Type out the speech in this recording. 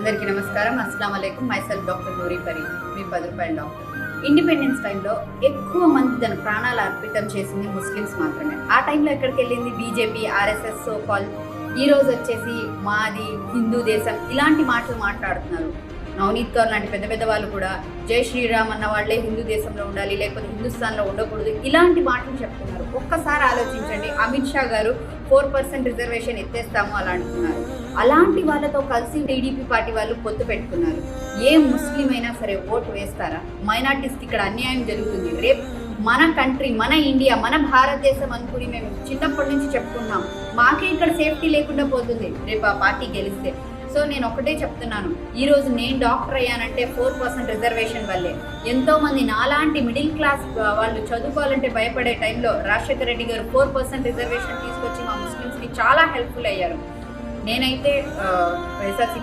అందరికీ నమస్కారం. అస్సలాము అలైకుం. మైసెల్ఫ్ డాక్టర్ నూరి పరి, మీ 10 రూపాయల డాక్టర్. ఇండిపెండెన్స్ టైంలో ఎక్కువ మంది తన ప్రాణాలు అర్పితం చేసింది ముస్లిమ్స్ మాత్రమే. ఆ టైంలో ఎక్కడికి వెళ్ళింది బీజేపీ, ఆర్ఎస్ఎస్, సో కాల్. ఈ రోజు వచ్చేసి మాది హిందూ దేశం ఇలాంటి మాటలు మాట్లాడుతున్నారు. నవనీత్ కౌర్ లాంటి పెద్ద పెద్ద వాళ్ళు కూడా జై శ్రీరామ్ అన్న వాళ్ళే హిందూ దేశంలో ఉండాలి, లేకపోతే హిందుస్థాన్లో ఉండకూడదు, ఇలాంటి మాటలు చెప్తున్నారు. ఒక్కసారి ఆలోచించండి. అమిత్ షా గారు 4% రిజర్వేషన్ ఎత్తేస్తాము అలా అంటున్నారు. అలాంటి వాళ్ళతో కలిసి టీడీపీ పార్టీ వాళ్ళు పొత్తు పెట్టుకున్నారు. ఏ ముస్లిం అయినా సరే ఓటు వేస్తారా? మైనార్టీస్కి ఇక్కడ అన్యాయం జరుగుతుంది. రేపు మన కంట్రీ, మన ఇండియా, మన భారతదేశం అనుకుని మేము చిన్నప్పటి నుంచి చెప్పుకున్నాం. మాకే ఇక్కడ సేఫ్టీ లేకుండా పోతుంది రేపు ఆ పార్టీ గెలిస్తే. సో నేను ఒకటే చెప్తున్నాను, ఈరోజు నేను డాక్టర్ అయ్యానంటే 4% రిజర్వేషన్ వల్లే. ఎంతోమంది నాలాంటి మిడిల్ క్లాస్ వాళ్ళు చదువుకోవాలంటే భయపడే టైంలో రాజశేఖర రెడ్డి గారు 4% రిజర్వేషన్ తీసుకొచ్చి మా ముస్లిమ్స్కి చాలా హెల్ప్ఫుల్ అయ్యారు. నేనైతే వైఎస్ఆర్సీపీ